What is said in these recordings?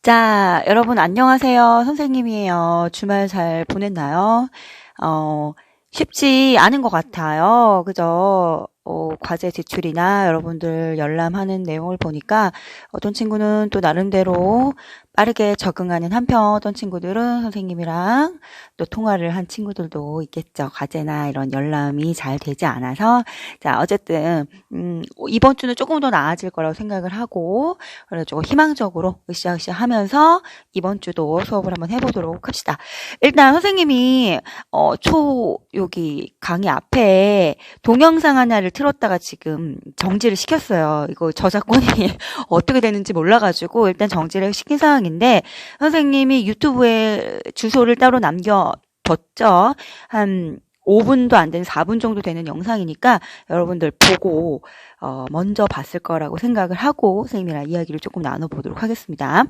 자, 여러분 안녕하세요. 선생님이에요. 주말 잘 보냈나요? 쉽지 않은 것 같아요. 그죠? 과제 제출이나 여러분들 열람하는 내용을 보니까 어떤 친구는 또 나름대로 빠르게 적응하는 한편 어떤 친구들은 선생님이랑 또 통화를 한 친구들도 있겠죠. 과제나 이런 열람이 잘 되지 않아서. 자, 어쨌든, 이번 주는 조금 더 나아질 거라고 생각을 하고, 그래서 조금 희망적으로 으쌰으쌰 하면서 이번 주도 수업을 한번 해보도록 합시다. 일단 선생님이, 여기 강의 앞에 동영상 하나를 틀었다가 지금 정지를 시켰어요. 이거 저작권이 어떻게 되는지 몰라가지고 일단 정지를 시킨 상황인데 선생님이 유튜브에 주소를 따로 남겨뒀죠. 한 5분도 안 되는 4분 정도 되는 영상이니까 여러분들 보고 먼저 봤을 거라고 생각을 하고 선생님이랑 이야기를 조금 나눠보도록 하겠습니다.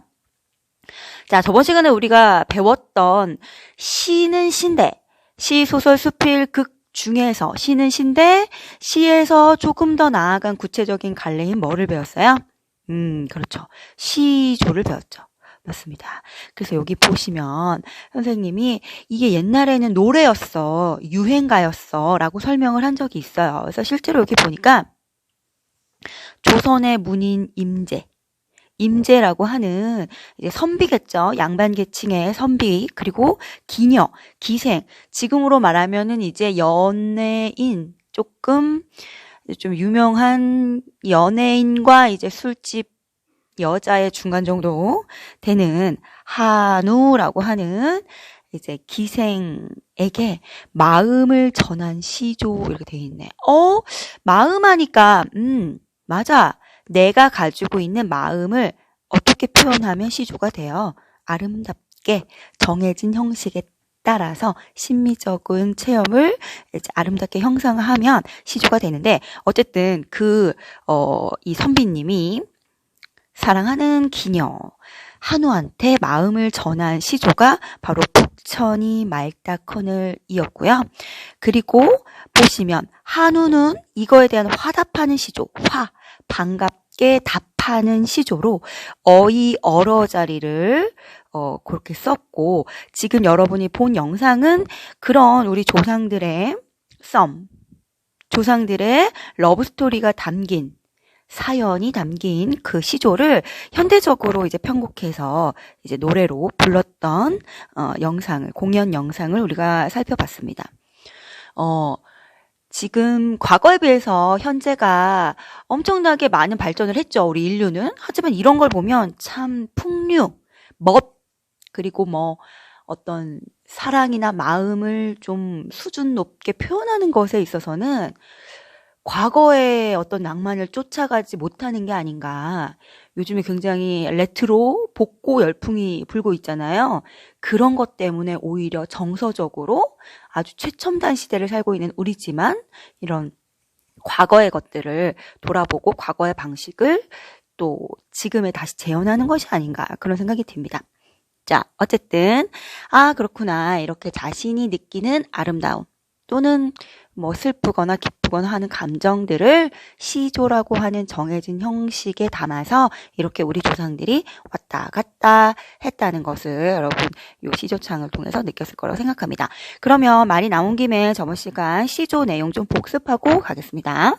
자, 저번 시간에 우리가 배웠던 시는 시인데 시, 소설, 수필, 극 중에서 시는 시인데 시에서 조금 더 나아간 구체적인 갈래인 뭐를 배웠어요? 그렇죠. 시조를 배웠죠. 맞습니다. 그래서 여기 보시면 선생님이 이게 옛날에는 노래였어, 유행가였어 라고 설명을 한 적이 있어요. 그래서 실제로 여기 보니까 조선의 문인 임제라고 하는 이제 선비겠죠. 양반 계층의 선비, 그리고 기녀, 기생. 지금으로 말하면은 이제 연예인, 조금 좀 유명한 연예인과 이제 술집 여자의 중간 정도 되는 한우라고 하는 이제 기생에게 마음을 전한 시조 이렇게 되어 있네. 마음 하니까 맞아. 내가 가지고 있는 마음을 어떻게 표현하면 시조가 돼요? 아름답게 정해진 형식에 따라서 심미적인 체험을 이제 아름답게 형상하면 시조가 되는데 어쨌든 이 선비님이 사랑하는 기녀 한우한테 마음을 전한 시조가 바로 북천이 말다커늘이었고요. 그리고 보시면 한우는 이거에 대한 화답하는 시조, 반갑게 답하는 시조로 어러 자리를 그렇게 썼고 지금 여러분이 본 영상은 그런 우리 조상들의 조상들의 러브스토리가 담긴 사연이 담긴 그 시조를 현대적으로 이제 편곡해서 이제 노래로 불렀던 공연 영상을 우리가 살펴봤습니다. 지금 과거에 비해서 현재가 엄청나게 많은 발전을 했죠. 우리 인류는. 하지만 이런 걸 보면 참 그리고 어떤 사랑이나 마음을 좀 수준 높게 표현하는 것에 있어서는 과거의 어떤 낭만을 쫓아가지 못하는 게 아닌가. 요즘에 굉장히 레트로, 복고 열풍이 불고 있잖아요. 그런 것 때문에 오히려 정서적으로 아주 최첨단 시대를 살고 있는 우리지만 이런 과거의 것들을 돌아보고 과거의 방식을 또 지금에 다시 재현하는 것이 아닌가 그런 생각이 듭니다. 자, 어쨌든 그렇구나. 이렇게 자신이 느끼는 아름다움 또는 슬프거나 기쁘거나 하는 감정들을 시조라고 하는 정해진 형식에 담아서 이렇게 우리 조상들이 왔다 갔다 했다는 것을 여러분 이 시조창을 통해서 느꼈을 거라고 생각합니다. 그러면 말이 나온 김에 저번 시간 시조 내용 좀 복습하고 가겠습니다.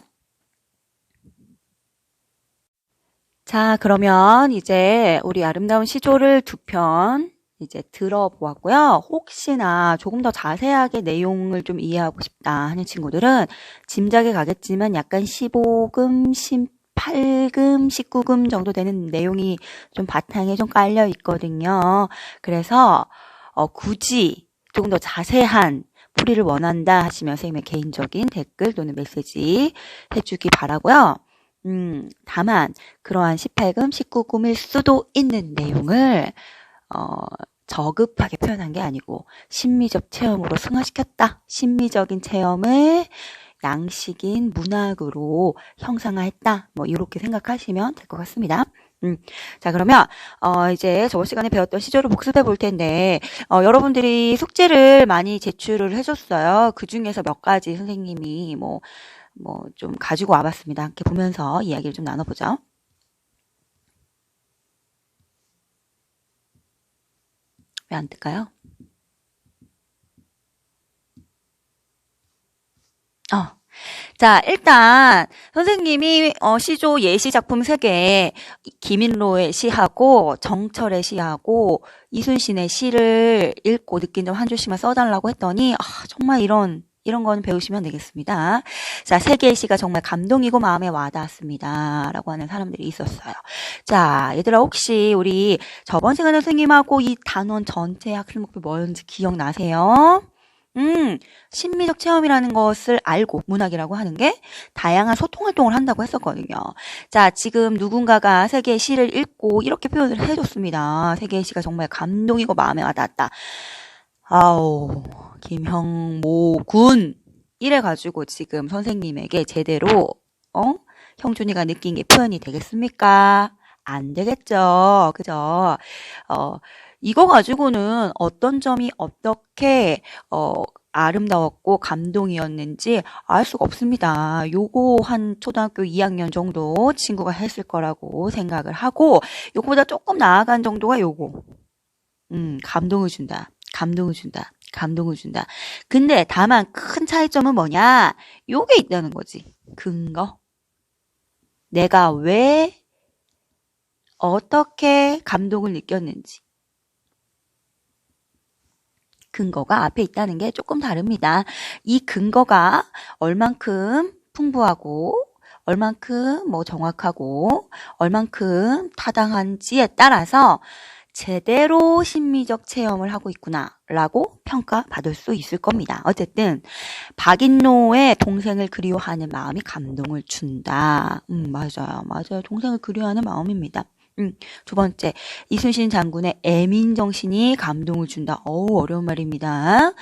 자, 그러면 이제 우리 아름다운 시조를 2편 이제 들어보았고요. 혹시나 조금 더 자세하게 내용을 좀 이해하고 싶다 하는 친구들은 짐작이 가겠지만 약간 15금, 18금, 19금 정도 되는 내용이 좀 바탕에 좀 깔려 있거든요. 그래서 굳이 조금 더 자세한 풀이를 원한다 하시면 선생님의 개인적인 댓글 또는 메시지 해주기 바라고요. 다만 그러한 18금, 19금일 수도 있는 내용을 저급하게 표현한 게 아니고 심미적 체험으로 승화시켰다. 심미적인 체험을 양식인 문학으로 형상화했다. 이렇게 생각하시면 될 것 같습니다. 자, 그러면 이제 저번 시간에 배웠던 시조를 복습해 볼 텐데 여러분들이 숙제를 많이 제출을 해줬어요. 그 중에서 몇 가지 선생님이 좀 가지고 와봤습니다. 함께 보면서 이야기를 좀 나눠보죠. 왜 안 뜰까요? 자, 일단 선생님이 시조 예시 작품 3개, 김인로의 시하고 정철의 시하고 이순신의 시를 읽고 느낀 점 한 줄씩만 써달라고 했더니 정말 이런 건 배우시면 되겠습니다. 자, 3개의 시가 정말 감동이고 마음에 와닿았습니다. 라고 하는 사람들이 있었어요. 자, 얘들아 혹시 우리 저번 시간에 선생님하고 이 단원 전체 학습 목표 뭐였는지 기억나세요? 심미적 체험이라는 것을 알고 문학이라고 하는 게 다양한 소통 활동을 한다고 했었거든요. 자, 지금 누군가가 3개의 시를 읽고 이렇게 표현을 해줬습니다. 3개의 시가 정말 감동이고 마음에 와닿았다. 아우, 김형모 군. 이래가지고 지금 선생님에게 제대로, 형준이가 느낀 게 표현이 되겠습니까? 안 되겠죠. 그죠? 이거 가지고는 어떤 점이 어떻게, 아름다웠고 감동이었는지 알 수가 없습니다. 요거 한 초등학교 2학년 정도 친구가 했을 거라고 생각을 하고, 요거보다 조금 나아간 정도가 요거. 감동을 준다. 감동을 준다. 감동을 준다. 근데 다만 큰 차이점은 뭐냐? 요게 있다는 거지. 근거. 내가 왜 어떻게 감동을 느꼈는지. 근거가 앞에 있다는 게 조금 다릅니다. 이 근거가 얼만큼 풍부하고 얼만큼 정확하고 얼만큼 타당한지에 따라서 제대로 심미적 체험을 하고 있구나라고 평가받을 수 있을 겁니다. 어쨌든 박인노의 동생을 그리워하는 마음이 감동을 준다. 맞아요. 동생을 그리워하는 마음입니다. 2번째, 이순신 장군의 애민정신이 감동을 준다. 어려운 말입니다.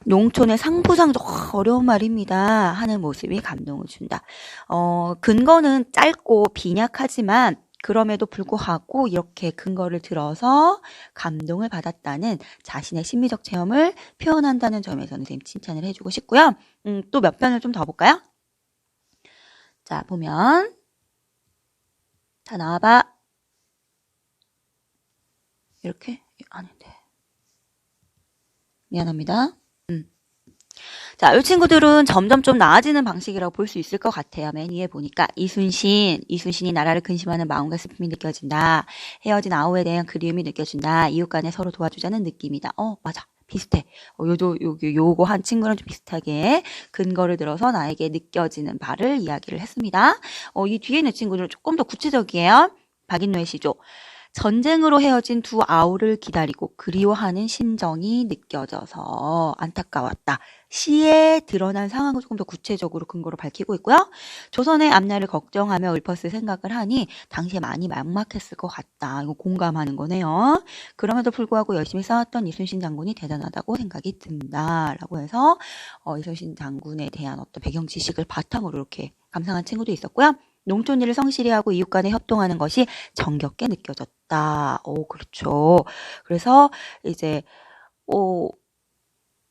농촌의 상부상조, 어려운 말입니다. 하는 모습이 감동을 준다. 근거는 짧고 빈약하지만 그럼에도 불구하고 이렇게 근거를 들어서 감동을 받았다는 자신의 심리적 체험을 표현한다는 점에서는 선생님 칭찬을 해주고 싶고요. 또 몇 편을 좀 더 볼까요? 자, 보면 자, 나와봐. 이렇게? 아닌데. 미안합니다. 자, 이 친구들은 점점 좀 나아지는 방식이라고 볼 수 있을 것 같아요. 맨 위에 보니까 이순신이 나라를 근심하는 마음과 슬픔이 느껴진다. 헤어진 아우에 대한 그리움이 느껴진다. 이웃 간에 서로 도와주자는 느낌이다. 맞아. 비슷해. 요거 한 친구랑 좀 비슷하게 근거를 들어서 나에게 느껴지는 바를 이야기를 했습니다. 이 뒤에 있는 친구들은 조금 더 구체적이에요. 박인노의 시조. 전쟁으로 헤어진 두 아우를 기다리고 그리워하는 심정이 느껴져서 안타까웠다. 시에 드러난 상황을 조금 더 구체적으로 근거로 밝히고 있고요. 조선의 앞날을 걱정하며 읊었을 생각을 하니 당시에 많이 막막했을 것 같다. 이거 공감하는 거네요. 그럼에도 불구하고 열심히 싸웠던 이순신 장군이 대단하다고 생각이 든다. 라고 해서 이순신 장군에 대한 어떤 배경 지식을 바탕으로 이렇게 감상한 친구도 있었고요. 농촌 일을 성실히 하고 이웃 간에 협동하는 것이 정겹게 느껴졌다. 그렇죠. 그래서 이제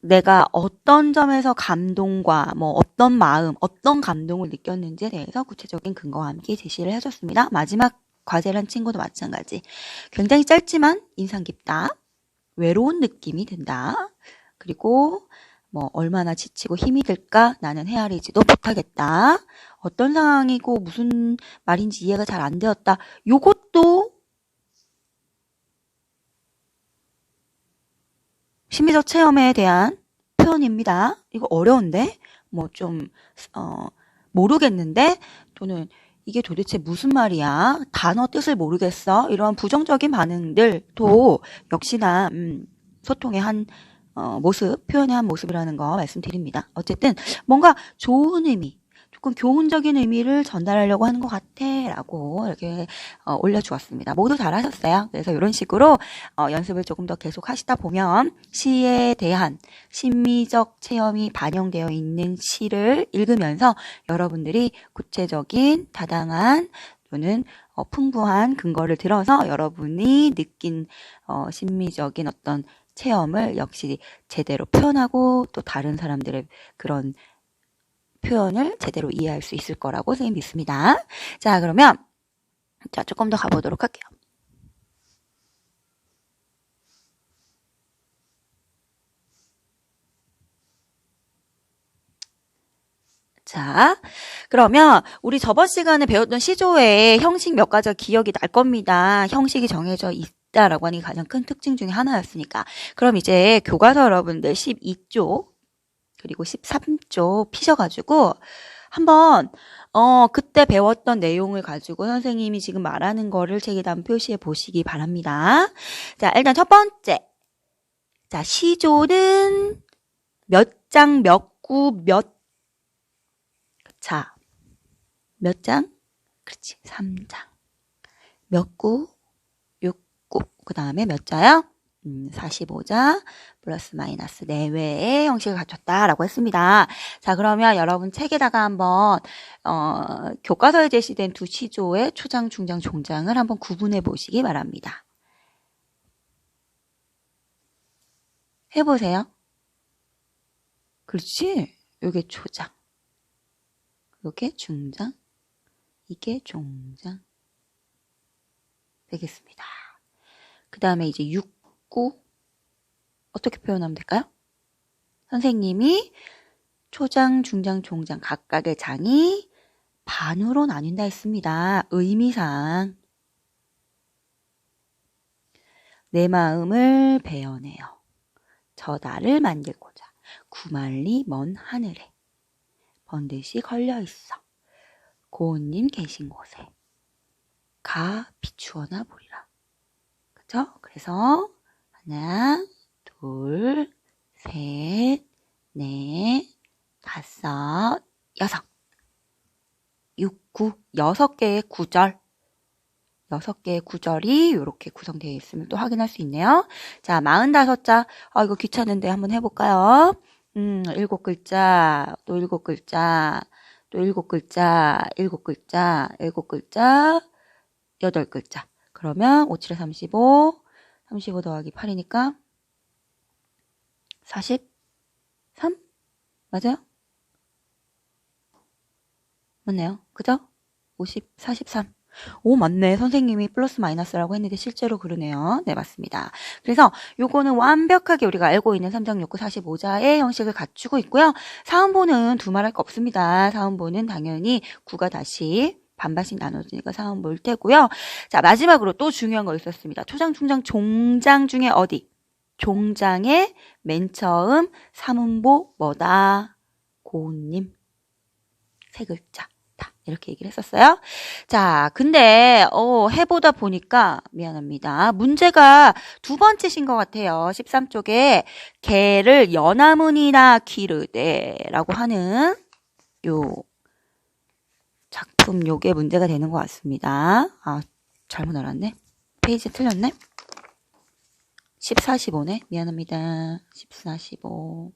내가 어떤 점에서 감동과 어떤 마음, 어떤 감동을 느꼈는지에 대해서 구체적인 근거와 함께 제시를 해줬습니다. 마지막 과제란 친구도 마찬가지. 굉장히 짧지만 인상 깊다. 외로운 느낌이 든다. 그리고 얼마나 지치고 힘이 들까? 나는 헤아리지도 못하겠다. 어떤 상황이고 무슨 말인지 이해가 잘 안 되었다. 요것도 심리적 체험에 대한 표현입니다. 이거 어려운데? 모르겠는데? 또는 이게 도대체 무슨 말이야? 단어 뜻을 모르겠어? 이런 부정적인 반응들도 역시나 소통의 한 모습, 표현의 한 모습이라는 거 말씀드립니다. 어쨌든 뭔가 좋은 의미, 조금 교훈적인 의미를 전달하려고 하는 것 같아 라고 이렇게 올려주었습니다. 모두 잘하셨어요. 그래서 이런 식으로 연습을 조금 더 계속 하시다 보면 시에 대한 심미적 체험이 반영되어 있는 시를 읽으면서 여러분들이 구체적인 타당한 또는 풍부한 근거를 들어서 여러분이 느낀 심미적인 어떤 체험을 역시 제대로 표현하고 또 다른 사람들의 그런 표현을 제대로 이해할 수 있을 거라고 선생님 믿습니다. 자, 그러면 조금 더 가보도록 할게요. 자, 그러면 우리 저번 시간에 배웠던 시조의 형식 몇 가지가 기억이 날 겁니다. 형식이 정해져 있다라고 하는 게 가장 큰 특징 중에 하나였으니까. 그럼 이제 교과서 여러분들 12쪽 그리고 13쪽 피셔가지고 한번 그때 배웠던 내용을 가지고 선생님이 지금 말하는 거를 책에다 한번 표시해 보시기 바랍니다. 자, 일단 첫 번째. 자, 시조는 몇 장, 몇 구, 몇 장? 그렇지, 3장. 몇 구? 6구. 그 다음에 몇 자요? 45자 플러스 마이너스 내외의 형식을 갖췄다라고 했습니다. 자, 그러면 여러분 책에다가 한번 교과서에 제시된 두 시조의 초장, 중장, 종장을 한번 구분해 보시기 바랍니다. 해보세요. 그렇지? 요게 초장, 요게 중장, 이게 종장 되겠습니다. 그 다음에 이제 6구 어떻게 표현하면 될까요? 선생님이 초장, 중장, 종장 각각의 장이 반으로 나뉜다 했습니다. 의미상 내 마음을 베어내어 저 달을 만들고자 구만리 먼 하늘에 번듯이 걸려있어 고운님 계신 곳에 가 비추어나 보리라. 그죠? 그래서 하나, 둘, 셋, 넷, 다섯, 여섯. 6, 9, 6개의 구절. 6개의 구절이 이렇게 구성되어 있음을 또 확인할 수 있네요. 자, 45자. 이거 귀찮은데 한번 해볼까요? 7글자, 또 7글자, 또 7글자, 7글자, 7글자, 8글자. 그러면 5, 7에 35, 35 더하기 8이니까 43? 맞아요? 맞네요. 그죠? 50, 43. 오, 맞네. 선생님이 플러스 마이너스라고 했는데 실제로 그러네요. 네, 맞습니다. 그래서 요거는 완벽하게 우리가 알고 있는 3장 6구 45자의 형식을 갖추고 있고요. 사음보는 두말할 거 없습니다. 사음보는 당연히 9가 다시 반반씩 나눠지니까 사음보일 테고요. 자, 마지막으로 또 중요한 거 있었습니다. 초장, 중장, 종장 중에 어디? 종장의 맨 처음 삼음보 뭐다? 고운님. 세 글자. 이렇게 얘기를 했었어요. 자, 근데 해보다 보니까 미안합니다. 문제가 두 번째신 것 같아요. 13쪽에 개를 연화문이나 기르되라고 하는 요 작품 요게 문제가 되는 것 같습니다. 잘못 알았네. 페이지 틀렸네. 14, 15네. 미안합니다. 14, 15.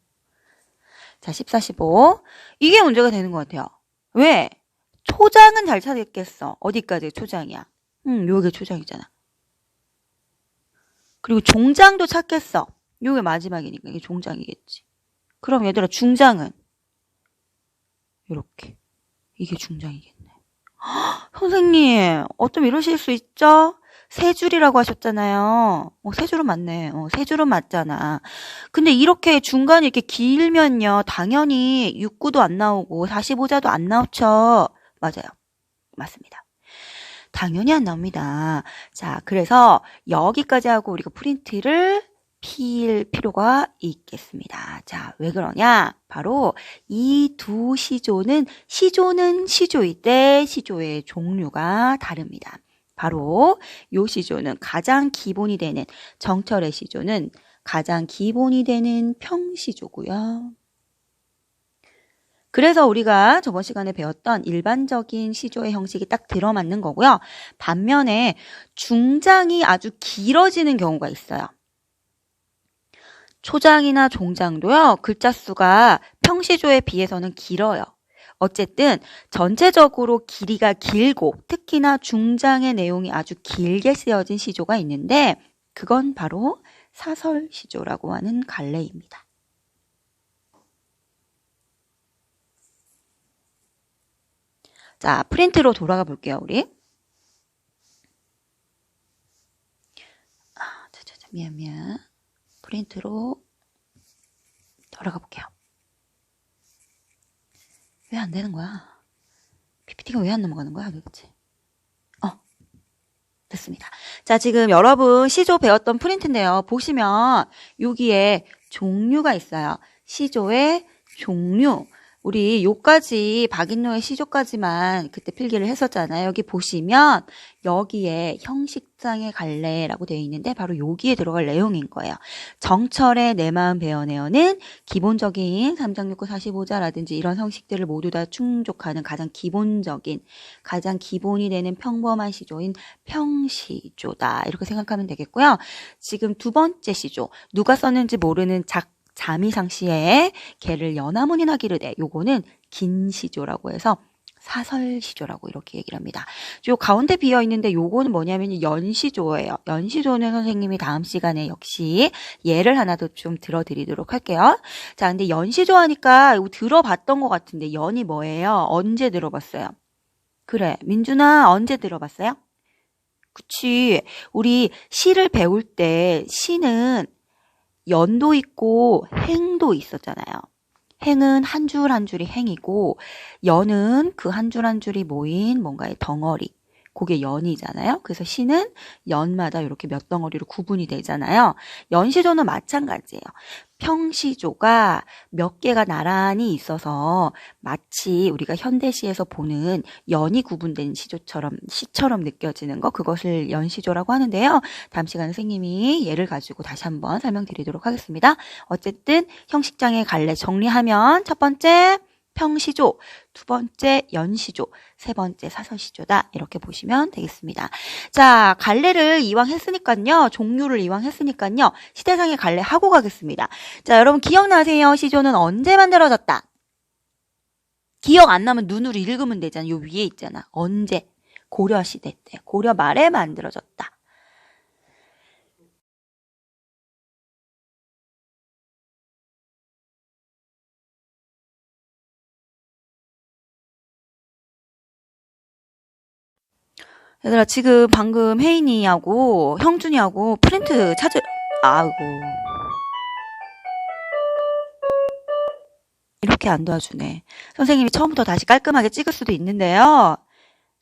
자, 14, 15. 이게 문제가 되는 것 같아요. 왜? 초장은 잘 찾겠어. 어디까지 초장이야? 요게 초장이잖아. 그리고 종장도 찾겠어. 요게 마지막이니까 이게 종장이겠지. 그럼 얘들아 중장은 요렇게. 이게 중장이겠네. 선생님, 어쩜 이러실 수 있죠? 세 줄이라고 하셨잖아요. 세 줄은 맞네. 세 줄은 맞잖아. 근데 이렇게 중간이 이렇게 길면요. 당연히 6구도 안 나오고 45자도 안 나오죠. 맞아요. 맞습니다. 당연히 안 나옵니다. 자, 그래서 여기까지 하고 우리가 프린트를 필 필요가 있겠습니다. 자, 왜 그러냐? 바로 이 두 시조는 시조이되 시조의 종류가 다릅니다. 바로 요 시조는 가장 기본이 되는 정철의 시조는 가장 기본이 되는 평시조고요. 그래서 우리가 저번 시간에 배웠던 일반적인 시조의 형식이 딱 들어맞는 거고요. 반면에 중장이 아주 길어지는 경우가 있어요. 초장이나 종장도요. 글자 수가 평시조에 비해서는 길어요. 어쨌든 전체적으로 길이가 길고 특히나 중장의 내용이 아주 길게 쓰여진 시조가 있는데 그건 바로 사설시조라고 하는 갈래입니다. 자, 프린트로 돌아가 볼게요, 우리. 미안. 프린트로 돌아가 볼게요. 왜 안 되는 거야? PPT가 왜 안 넘어가는 거야, 도대체? 됐습니다. 자, 지금 여러분 시조 배웠던 프린트인데요. 보시면 여기에 종류가 있어요. 시조의 종류. 우리 요까지 박인노의 시조까지만 그때 필기를 했었잖아요. 여기 보시면 여기에 형식장의 갈래라고 되어 있는데 바로 여기에 들어갈 내용인 거예요. 정철의 내 마음 베어내어는 기본적인 3장 6구 45자라든지 이런 형식들을 모두 다 충족하는 가장 기본적인 가장 기본이 되는 평범한 시조인 평시조다. 이렇게 생각하면 되겠고요. 지금 두 번째 시조 누가 썼는지 모르는 자미상시에 개를 연화문이나 기르되 요거는 긴 시조라고 해서 사설시조라고 이렇게 얘기를 합니다. 요 가운데 비어 있는데 요거는 뭐냐면 연시조예요. 연시조는 선생님이 다음 시간에 역시 예를 하나 더 좀 들어드리도록 할게요. 자, 근데 연시조 하니까 이거 들어봤던 것 같은데 연이 뭐예요? 언제 들어봤어요? 그래, 민준아 언제 들어봤어요? 그치. 우리 시를 배울 때 시는 연도 있고 행도 있었잖아요. 행은 한 줄 한 줄이 행이고 연은 그 한 줄 한 줄이 모인 뭔가의 덩어리. 그게 연이잖아요. 그래서 시는 연마다 이렇게 몇 덩어리로 구분이 되잖아요. 연시조는 마찬가지예요. 평시조가 몇 개가 나란히 있어서 마치 우리가 현대시에서 보는 연이 구분된 시처럼 느껴지는 거, 그것을 연시조라고 하는데요. 다음 시간에 선생님이 예를 가지고 다시 한번 설명드리도록 하겠습니다. 어쨌든 형식장의 갈래 정리하면 첫 번째 평시조, 두 번째 연시조, 세 번째 사설시조다. 이렇게 보시면 되겠습니다. 자, 갈래를 이왕 했으니까요. 종류를 이왕 했으니까요. 시대상의 갈래 하고 가겠습니다. 자, 여러분 기억나세요? 시조는 언제 만들어졌다? 기억 안 나면 눈으로 읽으면 되잖아. 요 위에 있잖아. 언제? 고려시대 때. 고려 말에 만들어졌다. 얘들아, 지금 방금 혜인이하고 형준이하고 프린트 아이고. 이렇게 안 도와주네. 선생님이 처음부터 다시 깔끔하게 찍을 수도 있는데요.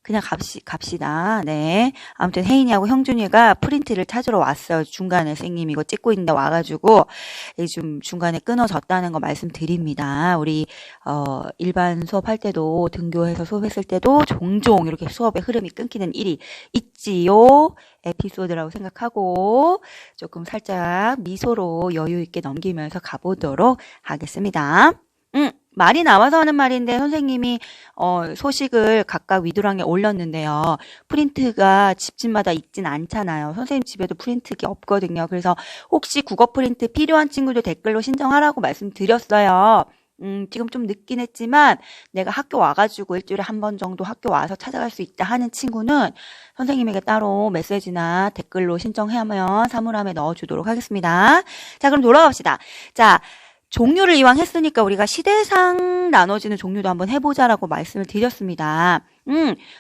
그냥 갑시다. 네. 아무튼 혜인이하고 형준이가 프린트를 찾으러 왔어요. 중간에 선생님이 이거 찍고 있는데 와가지고 좀 중간에 끊어졌다는 거 말씀드립니다. 우리 일반 수업할 때도 등교해서 수업했을 때도 종종 이렇게 수업의 흐름이 끊기는 일이 있지요. 에피소드라고 생각하고 조금 살짝 미소로 여유 있게 넘기면서 가보도록 하겠습니다. 말이 나와서 하는 말인데 선생님이 소식을 각각 위두랑에 올렸는데요. 프린트가 집집마다 있진 않잖아요. 선생님 집에도 프린트기 없거든요. 그래서 혹시 국어 프린트 필요한 친구들 댓글로 신청하라고 말씀드렸어요. 지금 좀 늦긴 했지만 내가 학교 와가지고 일주일에 한 번 정도 학교 와서 찾아갈 수 있다 하는 친구는 선생님에게 따로 메시지나 댓글로 신청하면 사물함에 넣어주도록 하겠습니다. 자, 그럼 돌아갑시다. 자, 종류를 이왕 했으니까 우리가 시대상 나눠지는 종류도 한번 해보자라고 말씀을 드렸습니다.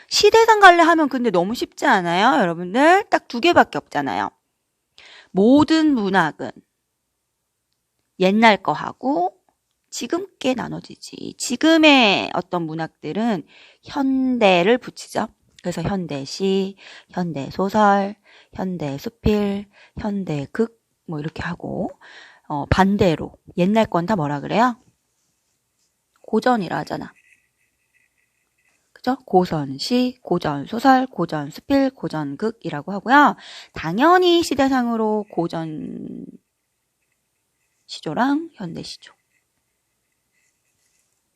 시대상 갈래 하면 근데 너무 쉽지 않아요? 여러분들 딱 두 개밖에 없잖아요. 모든 문학은 옛날 거하고 지금 게 나눠지지. 지금의 어떤 문학들은 현대를 붙이죠. 그래서 현대시, 현대소설, 현대수필, 현대극 뭐 이렇게 하고 반대로 옛날 건 다 뭐라 그래요? 고전이라 하잖아. 그죠? 고전시, 고전소설, 고전수필, 고전극이라고 하고요. 당연히 시대상으로 고전 시조랑 현대 시조.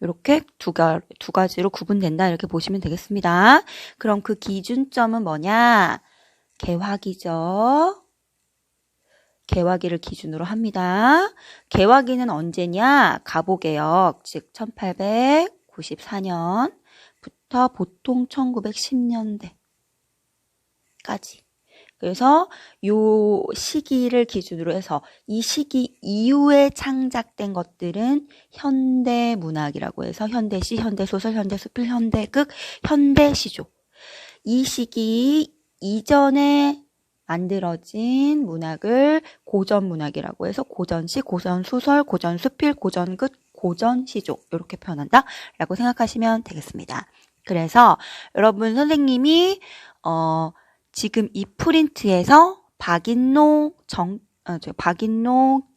이렇게 두 가지로 구분된다. 이렇게 보시면 되겠습니다. 그럼 그 기준점은 뭐냐? 개화기죠. 개화기를 기준으로 합니다. 개화기는 언제냐? 가보개혁, 즉 1894년부터 보통 1910년대까지. 그래서 요 시기를 기준으로 해서 이 시기 이후에 창작된 것들은 현대문학이라고 해서 현대시, 현대소설, 현대수필, 현대극, 현대시조. 이 시기 이전에 만들어진 문학을 고전문학이라고 해서 고전시, 고전소설, 고전수필, 고전극, 고전 시조 이렇게 표현한다 라고 생각하시면 되겠습니다. 그래서 여러분 선생님이 지금 이 프린트에서 박인록,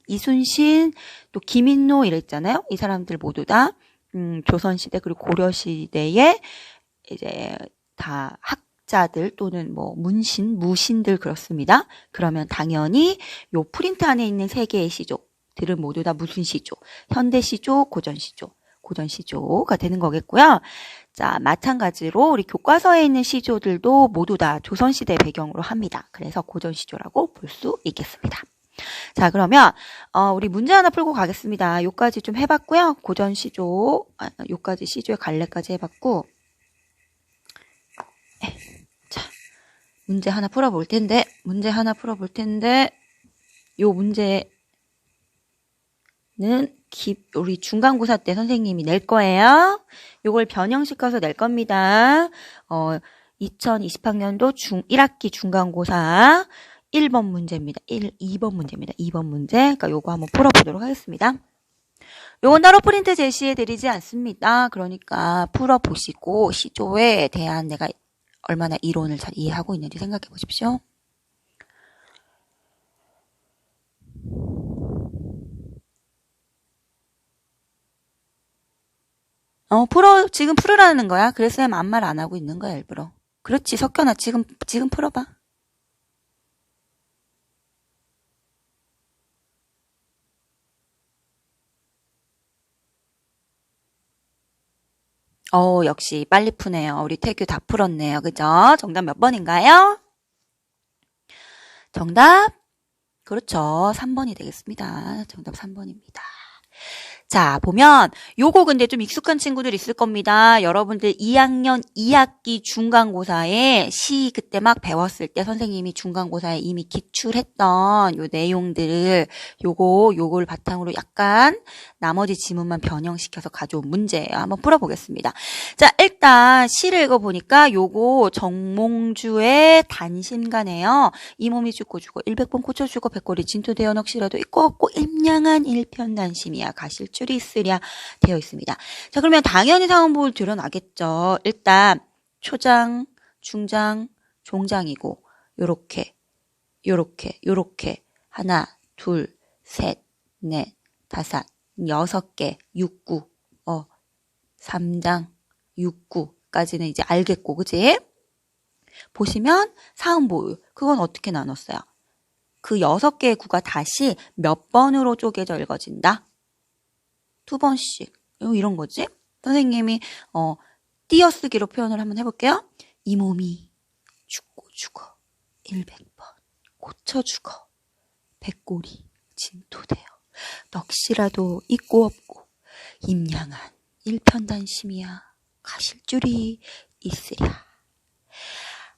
이순신, 또 김인로 이랬잖아요. 이 사람들 모두 다 조선시대 그리고 고려시대에 이제 다 학자들 또는 뭐 무신들 그렇습니다. 그러면 당연히 요 프린트 안에 있는 세 개의 시조들은 모두 다 무슨 시조? 현대 시조, 고전 시조가 되는 거겠고요. 자, 마찬가지로 우리 교과서에 있는 시조들도 모두 다 조선시대 배경으로 합니다. 그래서 고전 시조라고 볼 수 있겠습니다. 자, 그러면 우리 문제 하나 풀고 가겠습니다. 요까지 좀 해봤고요. 고전 시조, 요까지 시조의 갈래까지 해봤고, 자, 문제 하나 풀어볼 텐데, 요 문제는 우리 중간고사 때 선생님이 낼 거예요. 요걸 변형시켜서 낼 겁니다. 2020학년도 1학기 중간고사 1번 문제입니다. 2번 문제입니다. 2번 문제. 그러니까 요거 한번 풀어보도록 하겠습니다. 요건 따로 프린트 제시해드리지 않습니다. 그러니까 풀어보시고 시조에 대한 내가 얼마나 이론을 잘 이해하고 있는지 생각해 보십시오. 지금 풀으라는 거야. 그래서 쌤 아무 말 안 하고 있는 거야, 일부러. 그렇지, 석현아. 지금 풀어봐. 역시 빨리 푸네요. 우리 태규 다 풀었네요. 그죠? 정답 몇 번인가요? 정답? 그렇죠. 3번이 되겠습니다. 정답 3번입니다. 자, 보면 요거 근데 좀 익숙한 친구들 있을 겁니다. 여러분들 2학년 2학기 중간고사에 시 그때 막 배웠을 때 선생님이 중간고사에 이미 기출했던 요 내용들을 요걸 바탕으로 약간 나머지 지문만 변형시켜서 가져온 문제예요. 한번 풀어보겠습니다. 자, 일단 시를 읽어보니까 요거 정몽주의 단신가네요. 이 몸이 죽고 죽어 100번 고쳐주고 백골이 진토되어 넋이라도 있고 없고 임량한 일편단심이야 가실 줄이 있으랴 되어 있습니다. 자, 그러면 당연히 상황복을 드러나겠죠. 일단 초장, 중장, 종장이고 요렇게 하나, 둘, 셋, 넷, 다섯, 6개, 6구, 3장, 6구까지는 이제 알겠고, 그지? 보시면 사음보유, 그건 어떻게 나눴어요? 그 6개의 구가 다시 몇 번으로 쪼개져 읽어진다? 2번씩. 이런 거지? 선생님이 띄어쓰기로 표현을 한번 해볼게요. 이 몸이 죽고 죽어 100번 고쳐 죽어 백골이 진토되어 넋이라도 있고 없고 임양한 일편단심이야 가실 줄이 있으랴.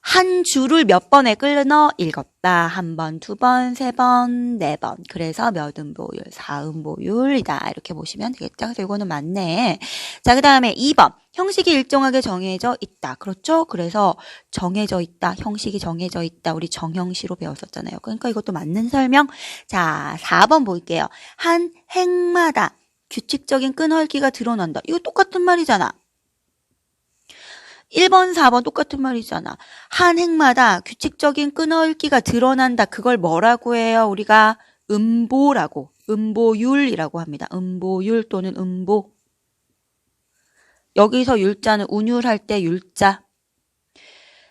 한 줄을 몇 번에 끌어 읽었다. 한 번, 두 번, 세 번, 네 번. 그래서 몇 음보율, 사음보율이다. 이렇게 보시면 되겠죠. 그래서 이거는 맞네. 자, 그 다음에 2번. 형식이 일정하게 정해져 있다. 그렇죠? 그래서 정해져 있다. 형식이 정해져 있다. 우리 정형시로 배웠었잖아요. 그러니까 이것도 맞는 설명. 자, 4번 볼게요. 한 행마다 규칙적인 끈헐기가 드러난다. 이거 똑같은 말이잖아. 1번, 4번 똑같은 말이잖아. 한 행마다 규칙적인 끈헐기가 드러난다. 그걸 뭐라고 해요? 우리가 음보율이라고 합니다. 음보율 또는 음보. 여기서 율자는 운율할 때 율자.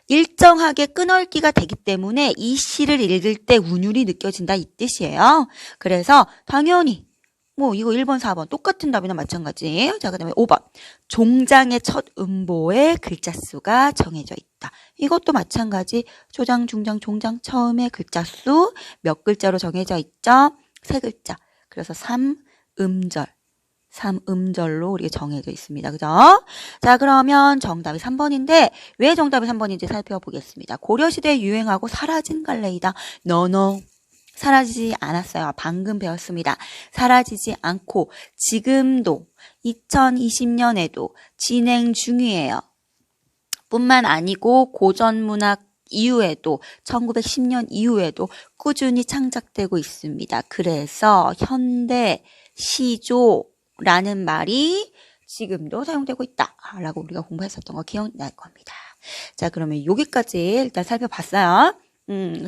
일정하게 끈헐기가 되기 때문에 이 시를 읽을 때 운율이 느껴진다 이 뜻이에요. 그래서 당연히 이거 1번, 4번 똑같은 답이나 마찬가지. 자, 그 다음에 5번. 종장의 첫 음보에 글자 수가 정해져 있다. 이것도 마찬가지. 초장, 중장, 종장 처음에 글자 수 몇 글자로 정해져 있죠? 3글자. 그래서 3음절로 우리가 정해져 있습니다. 그죠? 자, 그러면 정답이 3번인데 왜 정답이 3번인지 살펴보겠습니다. 고려시대에 유행하고 사라진 갈래이다. No. 사라지지 않았어요. 방금 배웠습니다. 사라지지 않고 지금도 2020년에도 진행 중이에요. 뿐만 아니고 고전문학 이후에도 1910년 이후에도 꾸준히 창작되고 있습니다. 그래서 현대 시조로 라는 말이 지금도 사용되고 있다 라고 우리가 공부했었던 거 기억날 겁니다. 자, 그러면 여기까지 일단 살펴봤어요.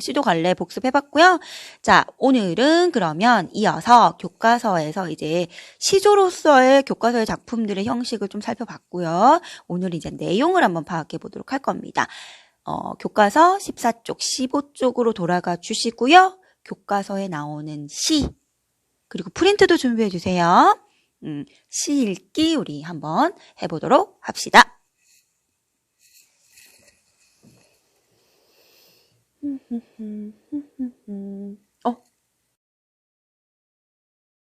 시도 갈래 복습해봤고요. 자, 오늘은 그러면 이어서 교과서에서 이제 시조로서의 교과서의 작품들의 형식을 좀 살펴봤고요. 오늘 이제 내용을 한번 파악해 보도록 할 겁니다. 교과서 14쪽, 15쪽으로 돌아가 주시고요. 교과서에 나오는 시, 그리고 프린트도 준비해 주세요. 시 읽기 우리 한번 해보도록 합시다.